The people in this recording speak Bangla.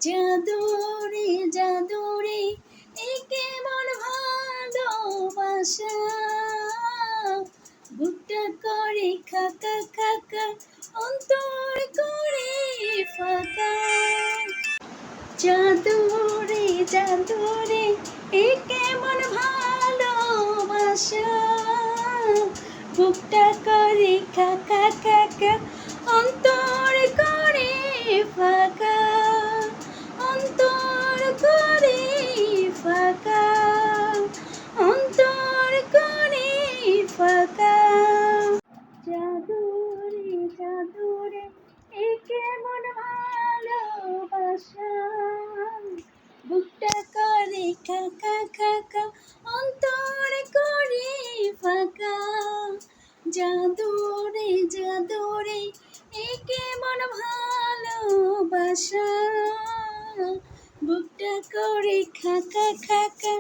জাদুরে জাদুরে এ কেমন ভালোবাসা, বুকটা করে খাকা খাকা, অন্তর করে ফাঁকা। জাদুরে জাদুরে এ কেমন ভালোবাসা, বুকটা করে খাকা খাকা, অন্তর করে ফাঁকা, অন্তর করে ফাঁকা, অন্তর করে ফাঁকা। জাদুরে জাদুরে এ কেমন ভালোবাসা, বুকটা করে খাকা খাকা, অন্তর করে ফাঁকা। জাদুরে জাদুরে এ কেমন ভালোবাসা, বুকটা করে খাকা খাকা,